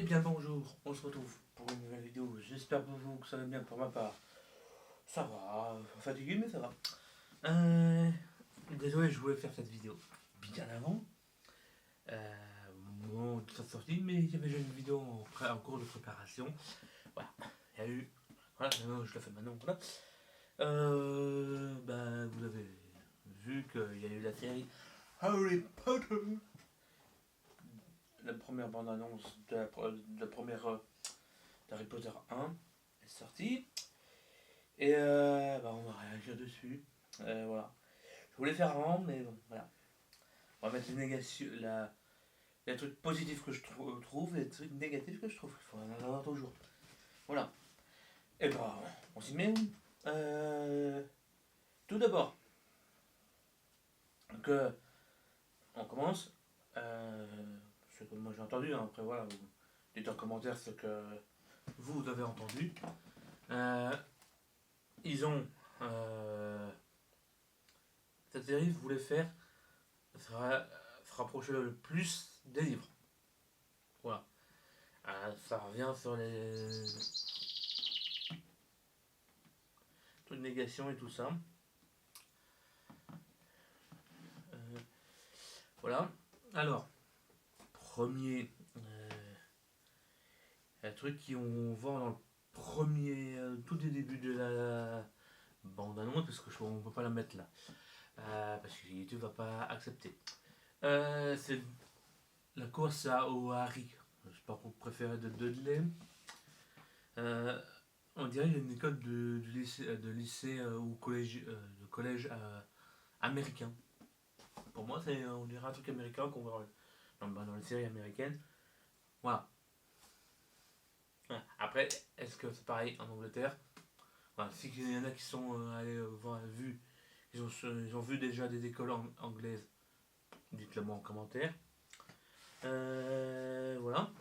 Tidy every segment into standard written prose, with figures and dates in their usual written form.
bien bonjour, on se retrouve pour une nouvelle vidéo. J'espère pour vous que ça va bien pour ma part. Ça va, fatigué mais ça va. Désolé, je voulais faire cette vidéo bien avant au moment de sa sortie, mais il y avait déjà une vidéo en cours de préparation. Voilà, il y a eu. Voilà, maintenant je la fais maintenant. Voilà. Vous avez vu qu'il y a eu la série Harry Potter. La première bande-annonce de la première d'Harry Potter 1 est sortie. Et on va réagir dessus. Voilà. Je voulais faire avant, mais bon, voilà. On va mettre les négations, les trucs positifs que je trouve et les trucs négatifs que je trouve. Il faut en avoir toujours. Voilà. Et on s'y met. Tout d'abord, que on commence. Ce que moi j'ai entendu, hein, après voilà, vous dites en commentaire ce que vous avez entendu. Ils ont cette série voulait faire se rapprocher le plus des livres. Voilà. Ça revient sur les trucs de négation et tout ça. Voilà. Alors, premier truc qu'on voit dans le premier, tout des débuts de la bande-annonce, parce que on peut pas la mettre là. Parce que YouTube va pas accepter. C'est la course au Harry. Je sais pas, pour préférer de Dudley. On dirait qu'il y a une école de lycée ou de collège américain. Pour moi, on dirait un truc américain qu'on voit dans les séries américaines. Voilà. Après, est-ce que c'est pareil en Angleterre? Voilà, si il y en a qui sont allés voir, ils ont vu déjà des écoles anglaises, dites-le moi en commentaire. Voilà.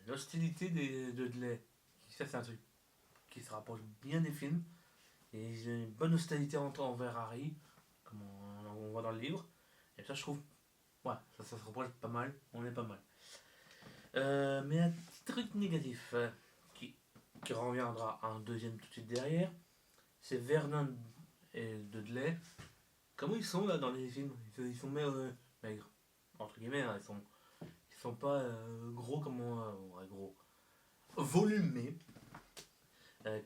L'hostilité de Dudley, ça c'est un truc qui se rapproche bien des films. Et ils ont une bonne hostilité envers Harry, comme on voit dans le livre. Et ça, je trouve, ouais, ça se rapproche pas mal, on est pas mal. Mais un petit truc négatif qui reviendra un deuxième tout de suite derrière, c'est Vernon et Dudley. Comment ils sont là dans les films? Ils sont maigres, entre guillemets, hein, ils sont pas gros comme gros, volumés,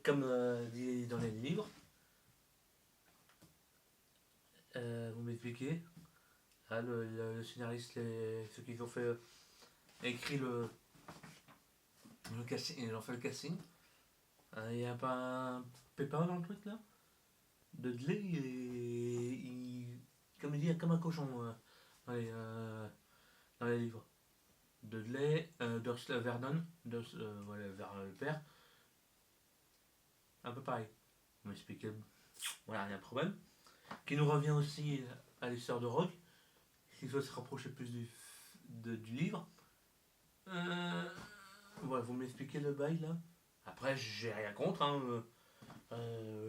comme dit dans les livres. Vous m'expliquez? Le scénariste, ceux qui ont fait écrit le casting, ils ont fait le casting. Il n'y a pas un pépin dans le truc là? Dudley, comme il dit, comme un cochon dans les livres. Dudley, Vernon, Vernon le père, un peu pareil. Vous m'expliquez? Voilà, il y a un problème. Qui nous revient aussi à l'histoire de Rogue, s'il veut se rapprocher plus du livre. Ouais, vous m'expliquez le bail là. Après, j'ai rien contre. Hein,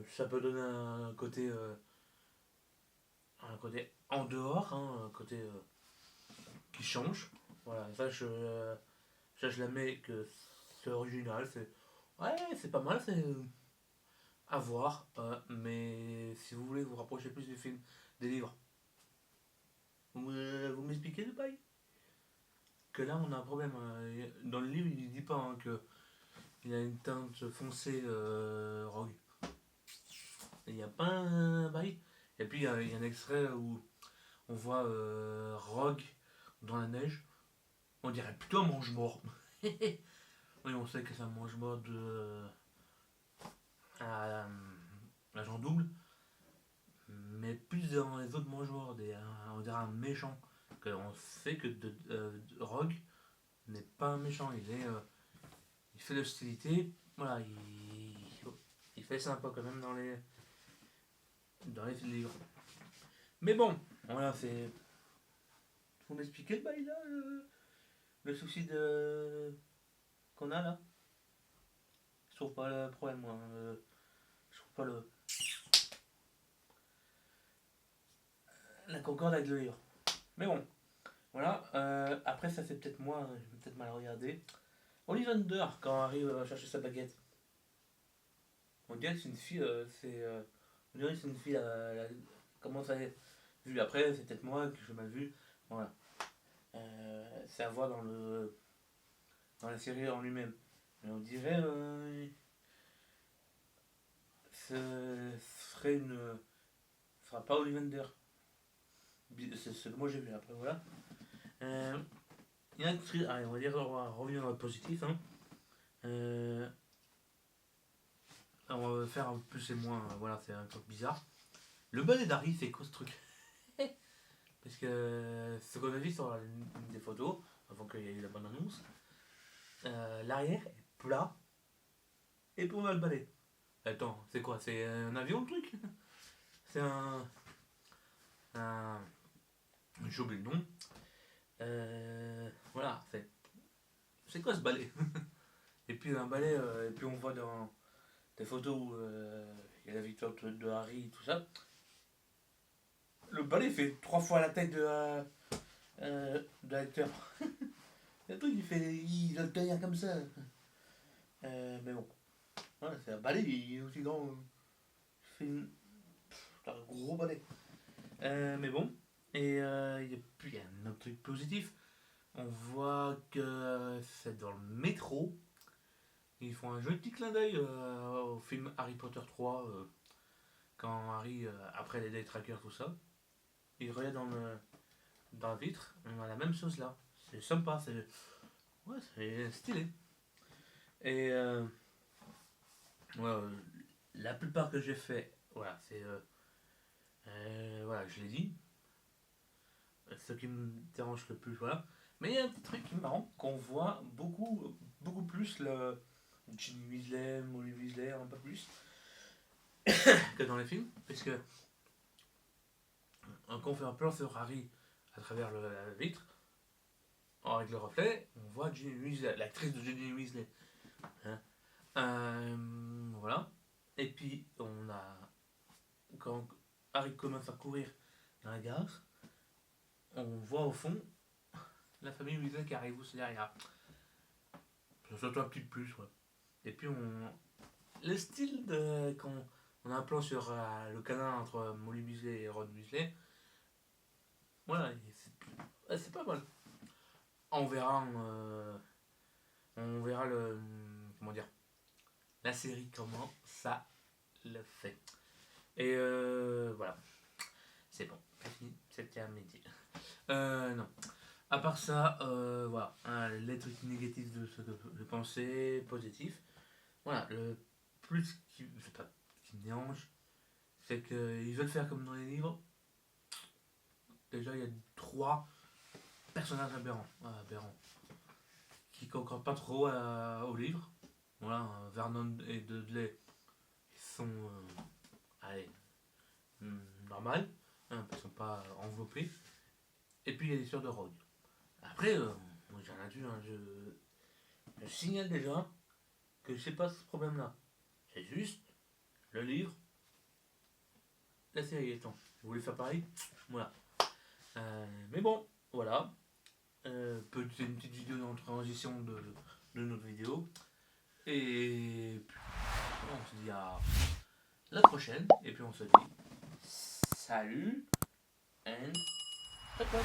ça peut donner un côté en dehors, hein, un côté qui change. Voilà, ça je la mets que c'est original. Ouais, c'est pas mal, c'est à voir. Mais si vous voulez vous rapprocher plus du film, des livres, vous m'expliquez le bail? Que là, on a un problème. Dans le livre, il dit pas hein, qu'il a une teinte foncée Rogue. Il n'y a pas un bail. Et puis, il y a un extrait où on voit Rogue dans la neige. On dirait plutôt un mange-mort. Oui, on sait que c'est un mange-mort à agent double. Mais plus dans les autres mange-morts, on dirait un méchant. On sait que Rogue n'est pas un méchant. Il fait l'hostilité. Voilà, il fait sympa quand même dans les livres. Mais bon, voilà, c'est. Vous m'expliquez le bail là, le souci qu'on a là? Je trouve pas le problème, moi. Je trouve pas la concorde avec le livre. Mais bon, Voilà. Après, ça c'est peut-être moi, j'ai peut-être mal regardé. Ollivander, quand Harry va chercher sa baguette. On dirait que c'est une fille, on dirait que c'est une fille, comment ça est vu après, c'est peut-être moi que j'ai mal vu. Voilà. C'est à voir dans la série en lui-même. Mais on dirait, ce serait ce sera pas Ollivander. C'est ce que moi j'ai vu après, voilà. Euh, il y a un truc, allez, on va revenir dans le positif. Hein. Euh, on va faire un plus et moins, voilà, c'est un truc bizarre. Le balai d'Harry, c'est quoi ce truc? Parce que ce qu'on a vu sur une des photos, avant qu'il y ait eu la bonne annonce, l'arrière est plat et puis on a le balai. Attends, c'est quoi? C'est un avion le truc? C'est un j'ai oublié le nom. Voilà, c'est quoi ce balai? Et puis un balai, et puis on voit dans des photos où il y a la victoire de Harry et tout ça. Le balai fait 3 fois la taille de l'acteur. Le truc, il a le tailleur comme ça. Mais bon, voilà, c'est un balai, il est aussi grand. C'est un gros balai. Mais bon, et il y a un autre truc positif. On voit que c'est dans le métro. Ils font un joli petit clin d'œil au film Harry Potter 3. Quand Harry, après les Day Trackers, tout ça, il regarde dans la vitre. On a la même chose là. C'est sympa, ouais, c'est stylé. Et ouais, la plupart que j'ai fait, voilà, c'est. Voilà, je l'ai dit. Ce qui me dérange le plus, voilà. Mais il y a un petit truc qui est marrant, qu'on voit beaucoup plus le Ginny Weasley, Molly Weasley, un peu plus, que dans les films. Parce que quand on fait un plan sur Harry à travers la vitre, avec le reflet, on voit Ginny Weasley, l'actrice de Ginny Weasley. Hein. Voilà. Et puis, quand Harry commence à courir dans la gare, on voit au fond la famille Weasley qui arrive aussi derrière. Surtout un petit plus, ouais. Et puis, le style de. Quand on a un plan sur le canal entre Molly Weasley et Ron Weasley, voilà, c'est pas mal. On verra, on verra comment dire, la série, comment ça le fait. Et voilà, c'est bon, fini, c'était à midi. Non. À part ça, voilà, hein, les trucs négatifs de ce que je pensais, positifs. Voilà, le plus qui me dérange, c'est qu'ils veulent faire comme dans les livres. Déjà, il y a 3 personnages aberrants qui concordent pas trop au livre. Voilà, Vernon et Dudley, ils sont, allez, normales, hein, ils sont pas enveloppés. Et puis il y a l'histoire de Rogue. Après, moi j'ai rien vu, hein, je signale déjà que je sais pas ce problème-là. C'est juste le livre, la série étant. Je voulais faire pareil, voilà. Mais bon, voilà. Une petite vidéo en transition de notre vidéo. Et puis, on se dit à la prochaine. Et puis on se dit salut and bye bye.